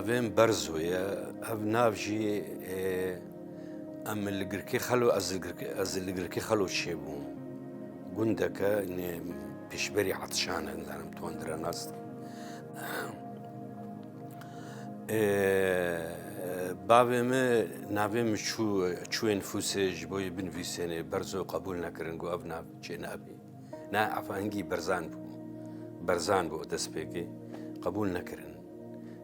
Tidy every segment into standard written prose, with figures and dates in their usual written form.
نافين برزوية أف نافجي أم الجركي خلو از الجركي خلو تشيبون جندك إني بيشبري عطشان إنسان توندر ناس بابي ما نافين شو نفوسه جبوي بنفيسني برزو قبول نكرن جو أبنا شيء أبي نا عفانجي برزان بو دسبيكي قبول نكرن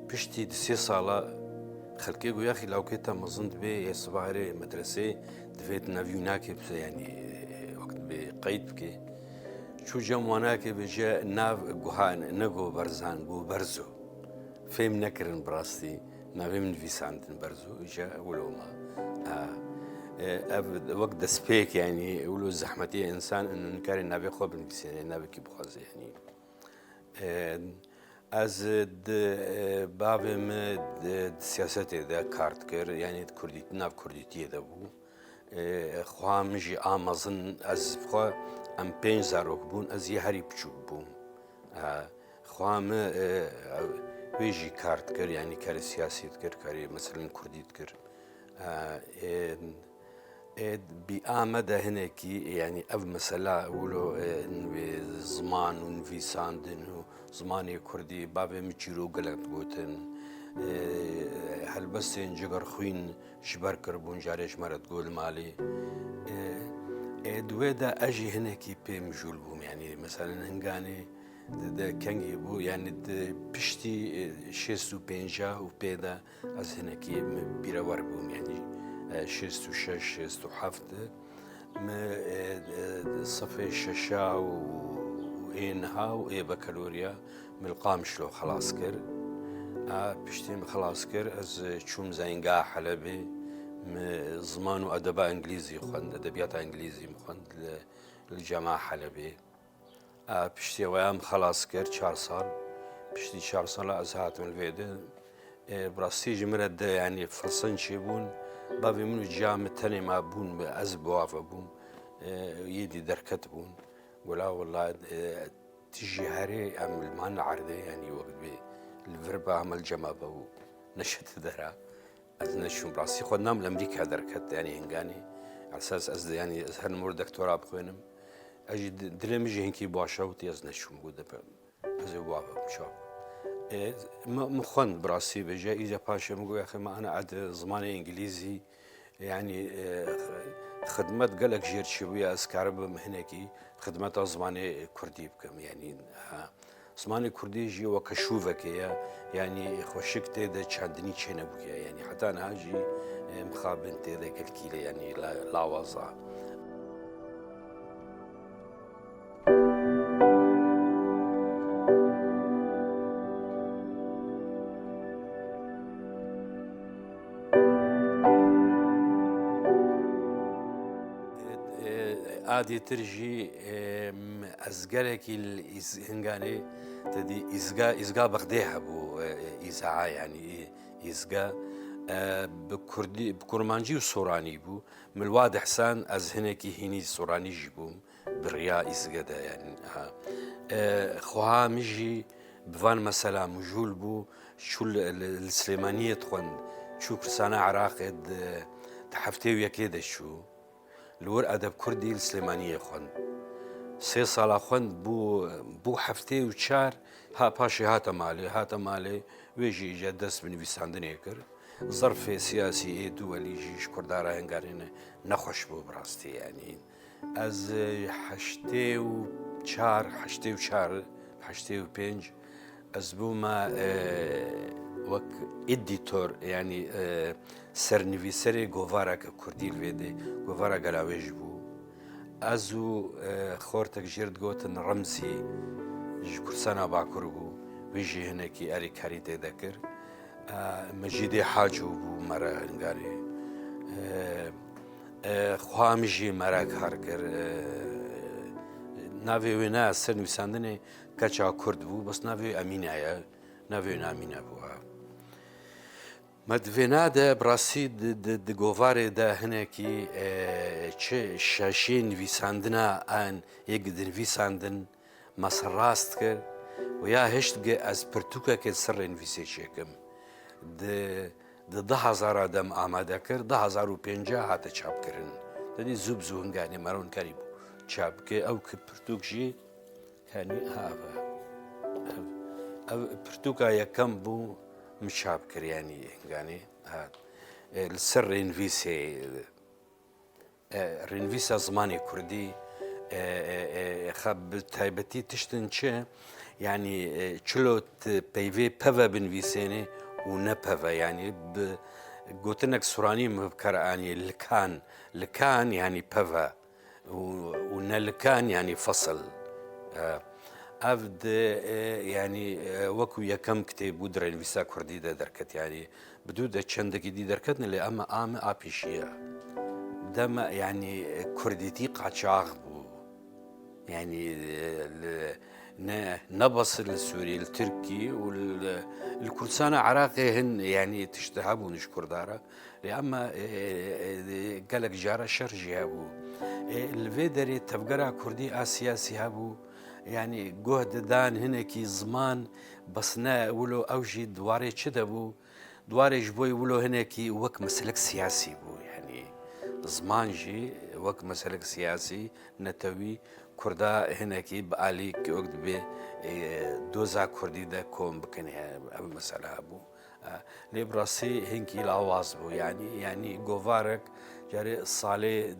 بشتي دسي صالة خلقي يا أخي لو كنت مظنت بي صباحري مدرسة دفيت نافيوناكي يعني وقت بقيد بكي شو جمواناكي بجا ناف جوهان نجو برزان بو برزو فيم نكرن براستي نافي من فيسانتن برزو جا ولو ما وقت دسبيك يعني ولو زحمتي إنسان إنه نكاري نافي خوب نفسي نافي كي بخوز يعني از بابي ما سياسته ذا كارتكر يعني كردي ناف كرديتي ذا بو خوام جي آمازن از خوا ام 5000 بون از يهري بچوك بوم خوام ويجي كارتكر يعني كاري سياسي تكر كاري مثلا كردي تكر بآمده هناكي يعني أف مسألة ولو زمان ونفيساندن وزماني كردي بابي متشيرو قلت قوتن هل بس جگر خوين شبر كربون جاريش مرد قول مالي دويدا أجي هناكي بيم جول بوم يعني مثلا هنغاني ده كنجي بو يعني بشتي شيستو بينجا وبيدا از هناكي بيروار بوم يعني شيستو شش شيستو حفظ ما صفي ششا وإنها وإيه بكالوريا من القامشلو خلاص كر بشتي خلاص كر از شوم زينجا حلبي زمان وأدباء إنجليزي خند أدبيات إنجليزي مخند الجامعة حلبي بشتي ويام خلاص كر 4 سال بشتي 4 سال از هاتم الفيدة براستي جمرد يعني فلسن شيبون بابي منو جامع تاني ما بون أزب وافا بون يدي دركت بون ولا والله تيجي هاري عمل معنا عرضي يعني وقت بي الفربا عمل جمابة ونشت درا از نشون براسي خدنا من أمريكا دركت يعني هنغاني على أساس أزد يعني هالمور دكتوراه بخوينم أجي دلمجي هنكي باشاوتي از نشون بوده أزب وافا مشاو مخن براسي بجا إذا باشا مقول يا أخي ما أنا عاد زماني إنجليزي يعني خدمت قالك جير شوية أسكارب مهنكي خدمت زماني كردي بكم يعني زماني كردي جي وكشوفك يعني خوشك تيدا تشاندني تشينا بكيا يعني حتى أنا هاجي مخابن تيدا قلكيلي يعني لا وضع عادي ترجي أزجلك هنغاني تدي إزجا بغديها بو إزعا يعني إزجا بكردي بكرمانجي وسوراني بو من الواضح حسان أز هناكي هني سوراني جيبوم بريا إزجدا يعني خوها مجي بفان مثلا مجول بو شو السليمانية تخون شو كرسانا عراقد تحفتي وياكيدا شو لور أدب كردي السليمانية خون 3 سال خون بو حفتي وشار ها باشي هاتا مالي ويجي جدس من فيساندني كر ظرف سياسي دولي جيش كردارا هنغارين نخوش بو براستي يعني از حشتي وبينج از بو ما وك إديتور يعني سرنويسري جوفارا كرديل فيدي جوفارا جلاويج بو أزو خورتك جيرد جوتن رمزي كرسانا باكربو ويجي هناكي أري كاري تذكر مجيدي حاجو بو مرا نغاري خوامجي مرا كاركر نافي وينا سرنويساندني كاتشا كرد بو بس نافي أمينة نافي أمينة بو مدفنا ده براسي د جوفاري ده هناكي شاشين فيساندنا ان يقدر فيساندن مسراست كر ويا هشت از برتوكا كسر انفيسيشكم ده هزار آدم آماده کرد 1050 هات چاپ کردن دنی زوب زوهنگانی مرون کاری بو چاپ که او که پرتوکجی يعني برتوكا يكم بو مشاب كرياني يعني هاد السر رينفيسا زماني كردي خب تايبتي تشتن چه يعني چلوت بيفي بفا بنفيسيني ونبفا يعني قلتنك سوراني مبكراني لكان يعني بفا ونلكان يعني فصل أفد يعني وكو يكم كتاب ودر الفيسا كردي دركت يعني بدود چندك دي دركتنا اللي أما آبيشيا دم يعني كرديتي قاچاغ بو يعني نبص السوري التركي والكردستان عراقي هن يعني تشتهبوا نشكر دارا لأما قالك جارة شرجي هابو الفيدري تفقرا كردي آسياسي هابو يعني جهد دان هناكي زمان بسنا ولو أوجي دواري شدبو دواري جبوي ولو هناكي وك مسلك سياسي بو يعني زمان جي وك مسلك سياسي نتوي كردا هناكي بآلي كوقت بي دوزا كردي دا كوم بكنها مسألة بو لبراسي هنكي العواز بو يعني جوفارك جاري صالي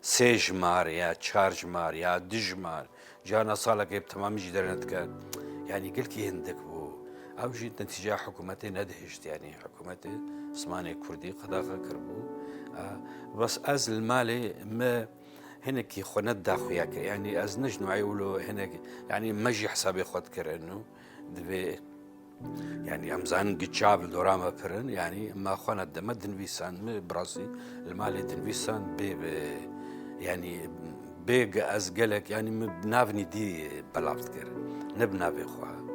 سيج مار يا تشارج مار يا دج مار جانا صالك بتمام جدرنت كان يعني قلكي هندك بو او جيت نتيجة حكومتي ندهشت يعني حكومتي عثماني كردي قداغا كربو بس از المالي ما هناك خونت داخوياك يعني از نجنو عيولو هناك يعني مجي حسابي خود كر انه دبي يعني امزان قتشاب دوراما فرن يعني ما خونت دمد نفيسان براسي المالي دنفيسان يعني بيج أزجلك يعني بنافني دي بلافت كر نبنافي خوها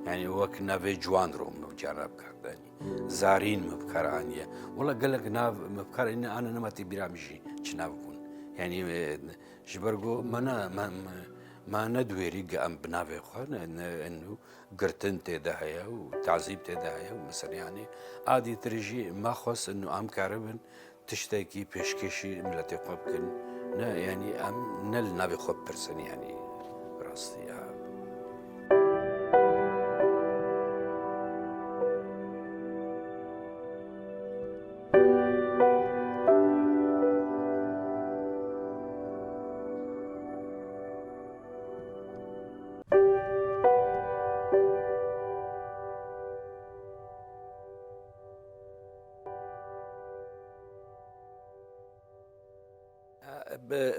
يعني وك نافي جوان روم مبجرب كرداني زارين مبكرانية والله قالك ناف مبكر إن أنا نمتي برامجي شنافكون يعني جبرجو ما ندويري قام بنافي خوها إنه قرتن تداهيا وتعذيب تداهيا ومثلا يعني عادي ترجي ما خص إنه أم كاربن تشتكي بيشكشي ملتي قبكن نا يعني نل نبي خب برسن يعني راستي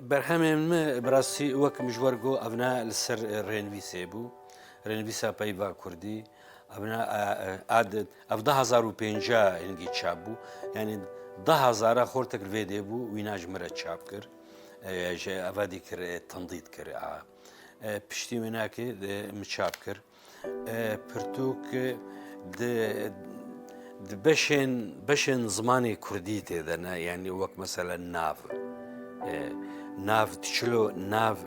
برهمم براسي وك مجورجو أبناء السر رينفيسي بو رينفيسا بايبا كردي أبناء عدد أفضل 1050 إنجي تشابو يعني 10,000 خورتك الفيديو بو ويناج مرة تشاب كر أفادي كر تنضيد كر بشتي مناك متشاب كر برتوك د بشن زماني كردي تدنا يعني وك مثلا ناف تشلو ناف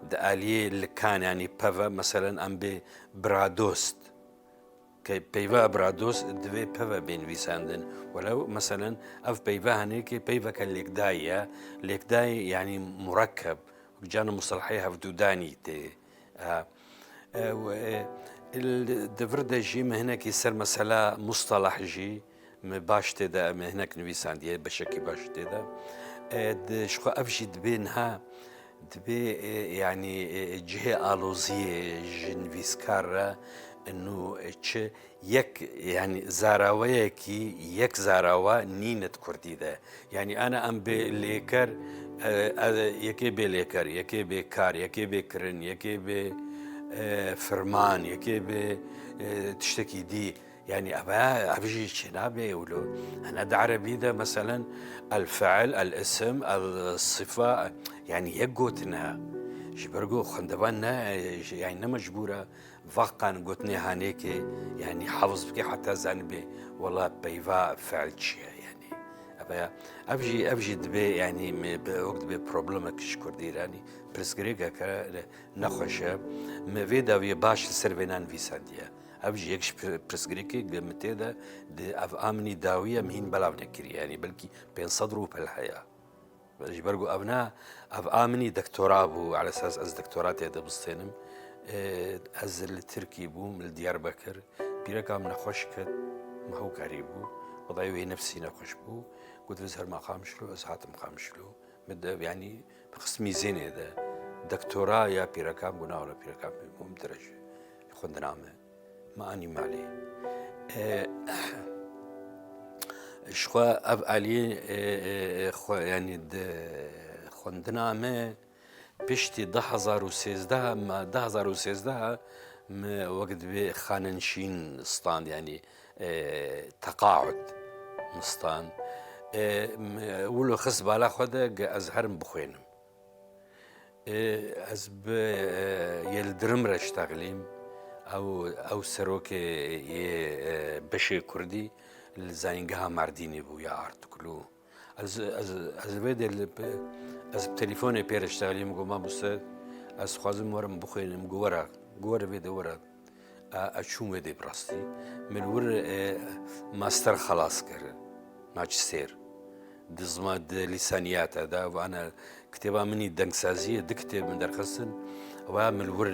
داليه اللي كان يعني بافا مثلا ام بي برادوست كي بيفا برادوست دبي بافا بين فيساندن ولو مثلا اف بيفا هنيك بيفا كان ليكداي يعني مركب جانا مصطلحيها في دوداني تي الدفرده جي ما هناك يصير مثلا مصطلح جي باش تدا هناك نويسانديه بشكل باش تدا شخو أفجي دبينها دبي يعني جهة آلوزية جنفيسكارة إنه يك يعني زاراويكي يك زاراوا نينت كردي ده يعني أنا أم بليكر يكي بليكر يكي بكار يكي بكرن يكي بفرمان يكي بتشتكي دي يعني أبجي شنابه يقولوا أنا ده عربي ده مثلا الفعل الاسم الصفة يعني يقوتنا جبرجو خندبنا يعني مجبورة فقا قوتنا هانيك يعني حافظ بك حتى زنبي والله بيفا فعل شيء يعني أبجي دبي يعني بوقت ببروبلمك شكر ديراني برسكريكا نخوشة مفيدا ويباش سربنان في سانديا أبجي يكش برسجريكي قمتي ده أف آمني داوية مهين بلا بنكري يعني بلكي بين صدره بالحياة بلجي برجو أبناء أف آمني دكتوراه بو على أساس أز دكتوراتي هذا بستنم أز التركي بو من ديار بكر بيركا من خشكت ما هو قريبو وضعي نفسي نخش بو قلت بزهر ما قامشلو أسعات ما قامشلو مد يعني بقسمي زين هذا دكتوراه يا بيركام قلنا ولا بيركام مهم درجة خد نعمة ما أني مالي شخوا أب علي خو يعني خندنا ما بشتي 2013 ما 2013 وقت بخاننشين ستان يعني تقاعد مستان ولو خص بالا خدا أزهرم بخوينم از يلدرم رشتغليم او سروك بشي كردي الزاينجها مارديني بو يا ارتكلو از بيد از بتليفوني بيرشتغليم قو ما بوسد از خوازم ورم بخوينم قورا بيد ورا اشوم دي براستي من ور ماستر خلاص كر ماجستير دزماد لسانيات هذا وانا كتابة مني دنسازية دكتب من درخصن وعمل ور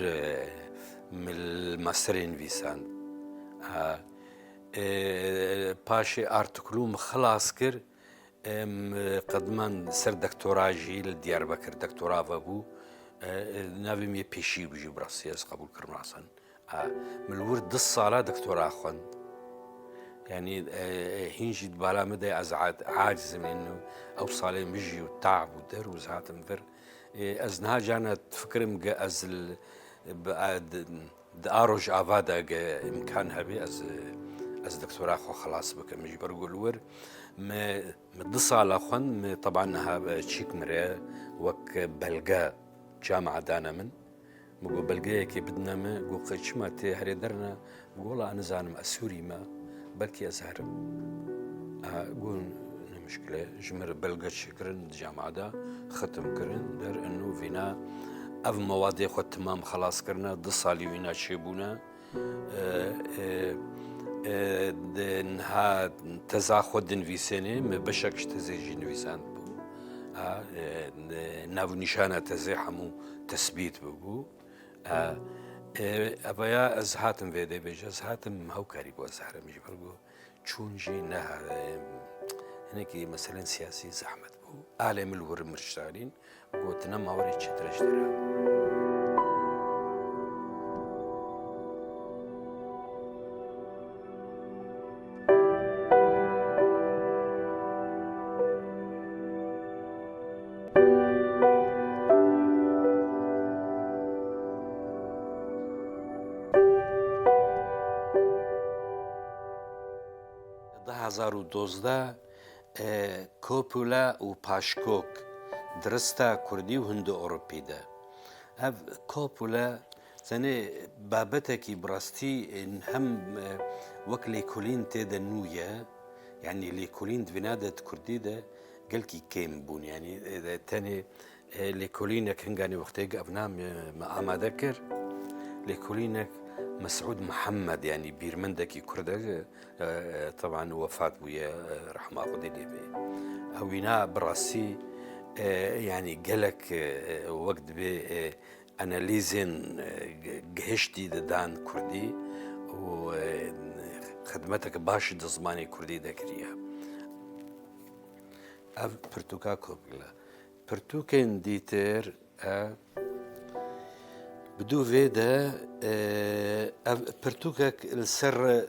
من الماسترين فيسان باشي ارتكلوم خلاص كر قدمان سر دكتوراه جي لديار بكر دكتوراه بابو نافي مي بيشي بجي براسي از قبول كرم راسن من الور 10 صالة دكتوراه خوند يعني هينجي بالا مدى از عاجز من انه اوصل مجي وتعب ودر وزهات مفر از نها جانا تفكرم از داروج افادا امكان هبي از دكتوراه خو خلاص بك مجي برقول ور ما مدصال خن طبعا ها تشيك مرا وك بلغا جامعه دانا من مقول بلغا كي بدنا ما قول قيش ما تي هري درنا قول انا زانم اسوري ما بلكي أزهرم أقول مشكلة جمر بلغة شكرن جامعة دا ختم كرن در إنه فينا أف مواد خد تمام خلاص كرنا 10 صالي وينا شيبونا نها تزاخد نفيسيني مبشكش تزيجي نفيسان بو ناو نشانة تزيحمو تثبيت بو أبايا از هاتم ویده بیش از هاتم هاوکاری بو از هرم میشه برگو چون جی نه هنگی مثلا سیاسی زحمت بو عالم الور مرشتارين قوتنا ما وري تشترش درا هزارو دوزده کوپولا و پاشکوک درستا کردی و هندو اوروپی ده اف کوپولا زنه بابتکی براستی هم وک لیکولین تیده نویه يعني ليكولين دفنادت كردي ده قالكي كيم بون يعني تاني ليكولينك هنغاني وقتيق أبنام ما أما ذكر ليكولينك مسعود محمد يعني بيرمندكي كرده طبعا وفاة بويا رحمة خدي لي هوينا براسي يعني قالك وقت بي أناليزين جهشتي دان كردي وخدمتك باش دزماني كردي دكريا أف برتوكا كوبلا برتوكين ديتر بدو فيدا برتوكك السر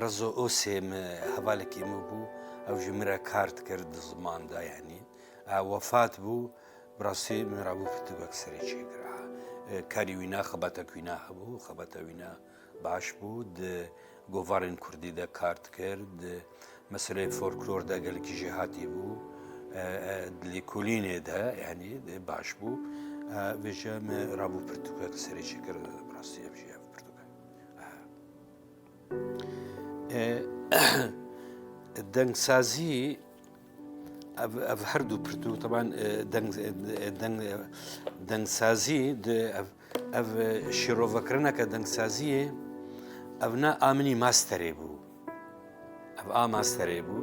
رزو أوسيم هبالك يمبو أو جمرة كارت كرد زمان دا يعني وفاة بو براسي مرابو برتوكك سري شكرا كاري وينا خباتك وينا هبو خباتا وينا باش بو گوارن کردی دا کارت کرد مثلا فولکلور دا قال کی جهاتی بو لیکولینه دا يعني باش بو وجام رابو برتقال سري شكر براسي بشي برتقال الدنگ سازي اف هردو برتو طبعا دنگ سازي اف شيروفكرنا كدنگ سازي أبنا آمني ماستري بو أب ماستري بو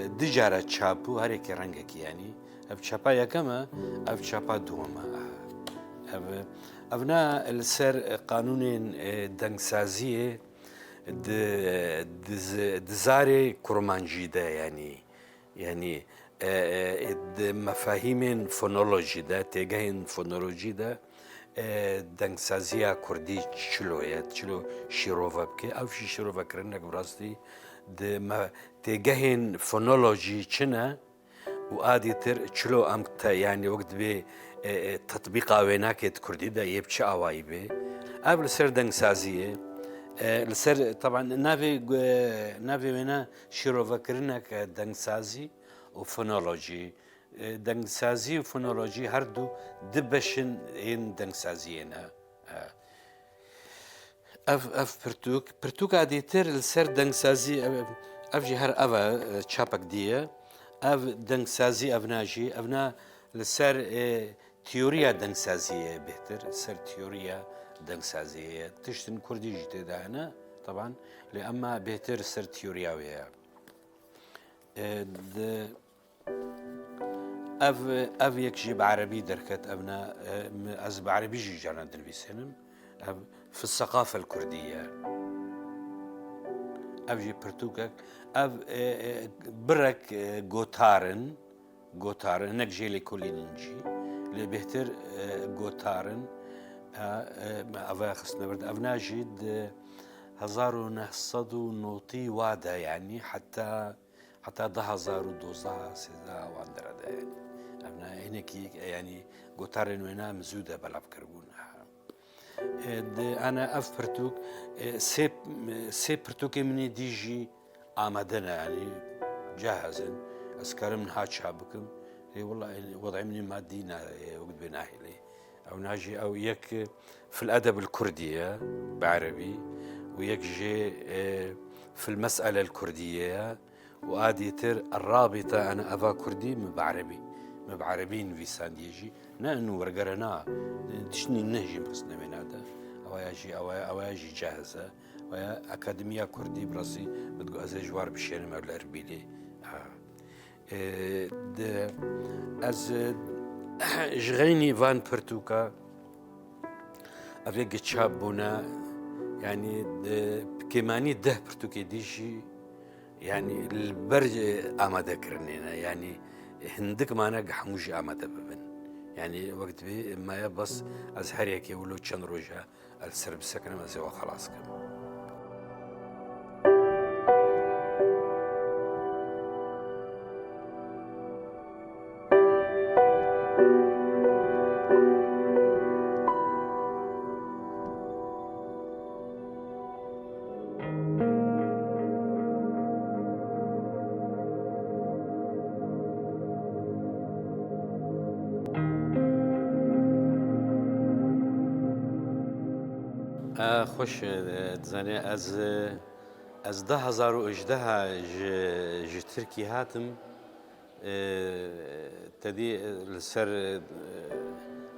دجارة تشابو هريك رنجك يعني أب تشابا يكما أب تشابا دوما أبنا السر قانون دنسازية دزاري كورمانجي ده يعني مفاهيم فونولوژی ده تێگەهێن فۆنۆلۆژی ده دەنگسازیە کوردی چلۆیە چلۆ شیرۆڤە بکە ئەوشی شیرۆڤەکردنەك بڕاستی تێگەهێن فۆنۆلۆژی چنە و ئادی تر چلۆ ئەم یانی وەک دەبێ تەطبیقا وێ ناکێت کوردی ده یە بچ ئاوایی بێ ئەو لەسەر دەنگسازیە لەسەر طبعا ناوێ وێنە شیرۆڤەکردنەکە دەنگسازی و فۆنۆلۆژی دەنگسازی و فۆنۆلۆژی هەردوو دبەشن هێن دەنگسازیێنە ئەف پرتووک ئادیتر لەسەر دەنگسازی ئەفژی هەر ئەوە چاپەک دیە ئەv دەنگسازی ئەڤناژی ئەڤنا لەسەر تیۆریە دەنگسازیە بهتر سەر تیۆریە دەنگسازیەیە تشتن کوردیژی تێداهێنە طبعا لێ ئەمما بهتر سەر تیۆریاوەیە ئەv یەکژی بەعەرەبی دەرکەت ئەبنا ئەز بەعەرەبیژی جاران دەنویسێنم في الثقافة الكردية أبجي برتوكك أب برك جوتارن هناك جيلي كولي ننجي اللي بيهتر جوتارن أبا خصنا برد أبناجد 1990 وادا يعني حتى 2012 سيدا واندرا يعني أبنا هناك يعني جوتارن وينا مزودة بلعب كربونها أنا أف برتوك سي برتوكي مني ديجي آمدنا يعني جاهزا أسكر من هاتشا بكم والله وضعي مني مادينا وقت بناهلي أو ناجي أو يك في الأدب الكردية بعربي ويك جي في المسألة الكردية وآدي تر الرابطة أنا أفا كردي ما بعربين في سانديجي نانو ورقرنا دشني نهجي بسنا من هذا أو يجي جاهزة ويا أكاديمية كردي براسي بتقول أزاي جوار بشينا ما الأربيلي از جغيني فان برتوكا أفيك تشابونا يعني كماني ده برتوكي ديجي يعني البرج آماده كرنينا يعني هندك ما نجح موجي آماده ببن يعني وقت بي ما يبص از هريك يقولوا تشن روجها السرب سكنه ما زي خلاص كم خوش دزاني از 2018 جي تركي هاتم تدي لسر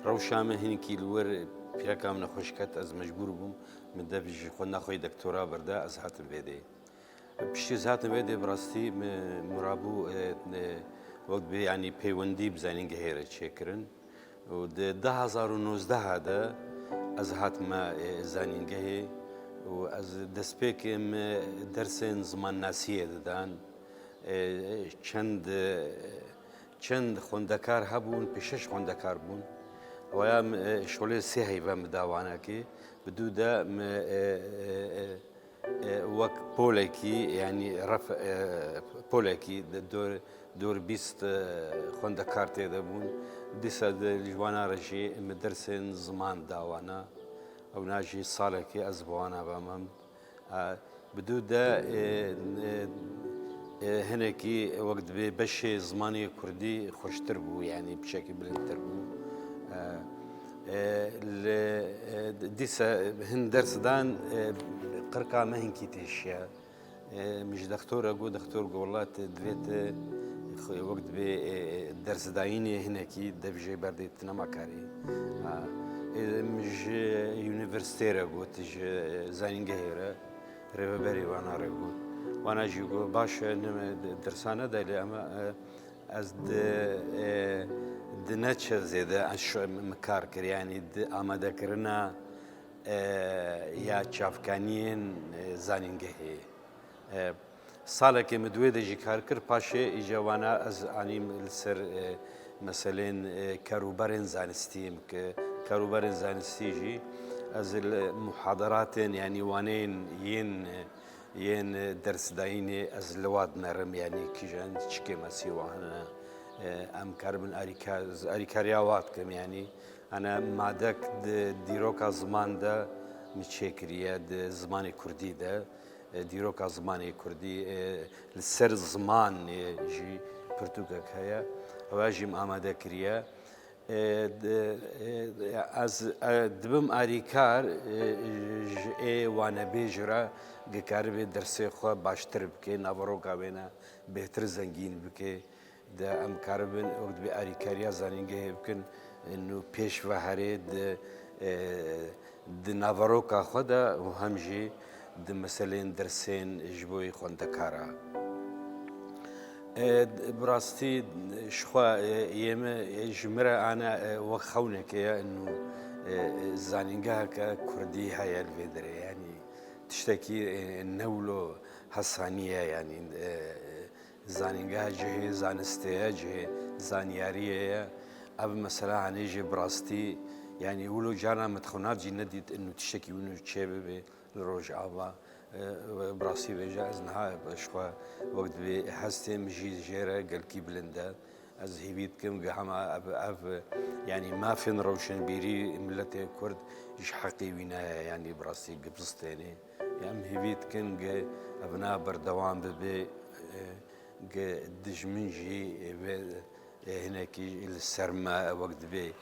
روشامه هنكي الور بيركا من خوشكت از مجبور بوم من دبج خدنا خوي دكتوراه بردا از هاتم بيدي بشي هاتم بيدي براستي مرابو وقت بي يعني بيوندي بزانين جهيره تشكرن و 2019 هذا از هاتما زانینگهی و از دەستپێکم دەرسێن زمان ناسیە دەدان چەند خوێندەکار هەبوون پێشەش خوێندەکار بوون ئەوەیە شۆلێ سێ هەیڤە مداوانەکێ بدوودا وەک پۆلێکی ینی پۆلێکی دۆر بیست خوێندەکار تێدەبوون دیسە لیژوانە ڕژێ ئمە دەرسێن زمان داوانە ئەو ناژی ساڵێکی ئەز بۆوانە بەمەم بدوودا هەنێکی وەک دەبێ بەشێ زمانی کوردی خۆشتر بوو یعنی بچێکی بلندتر بوو دیسە هەن دەرسدان قڕکا مەهنکی تێشیە مش دەختۆرە گۆ دەختۆر گۆڵات دوێت وەک دەبێ دەرسداینێ هەنێکی دەبژێ بەردەیت نەماکاری مش يونيفرسيتي قلت زانينجهيرة ريفبري وانا رجول وانا جيبو باش درسانة دالي اما از د نتشه زیده اش مکار کر یعنی د آماده کرنا یا چافکانین زانینگهی ساله که مدوی دجی کار کر پاشه ایجوانا از آنیم لسر مثلا کاروبارن زانستیم که کاروبارن زانستی جی از المحاضرات يعني وانين ين درس دايني از لواد نرم يعني كيجان تشكي مسي وانا ام كاربن اريكارياوات كم يعني انا مادك ديروكا زمان ده متشكريه د زماني كردي ده ديروكا زماني كردي لسر زمان جي برتوكا هيا واجم اماده كريا از دبم آریکار وانه بیجرا گکار به درس خو باشتر بکه نوروکا بینا بهتر زنگین بکه ده ام کاربن وقت به آریکاریا زنینگه بکن انو پیش و هرید د نوروکا خو ده و همجی د مثلا درسین جبوی خوندکارا براستي شخوا يم جمرة أنا وخونك يا إنه زانينجا كردي هاي الفيدري يعني تشتكي نولو حسانية يعني زانينجا جه زانستيا جه زانيارية أب مثلا عنيجي براستي يعني ولو جانا متخونات جنديت إنه تشتكي إنه تشابه الروج عبا براسي بيجا از نها بشخوا وقت بي حستم جي جيرا قال كي بلندا از هيبيت كم قهما أب يعني ما فين روشن بيري ملتي كرد إيش حقي وينايا يعني براسي قبضستيني يعني هيبيت كم أبناء بردوام ببي دجمنجي هناك السرما وقت بي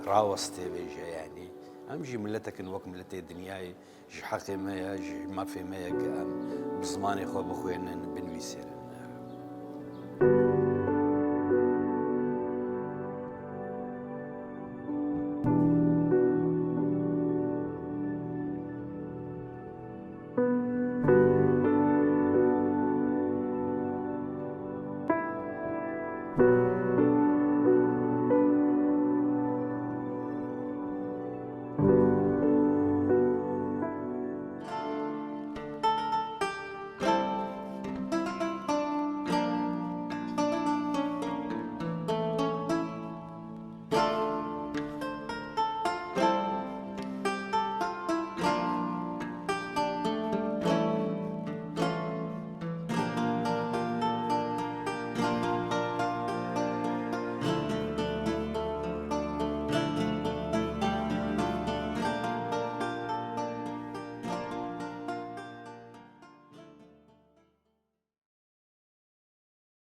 راوستي بيجا يعني امجي ملتك وقت ملتي الدنيا جي حقي ما جي ما في ما بزماني خو بخوين بنويسير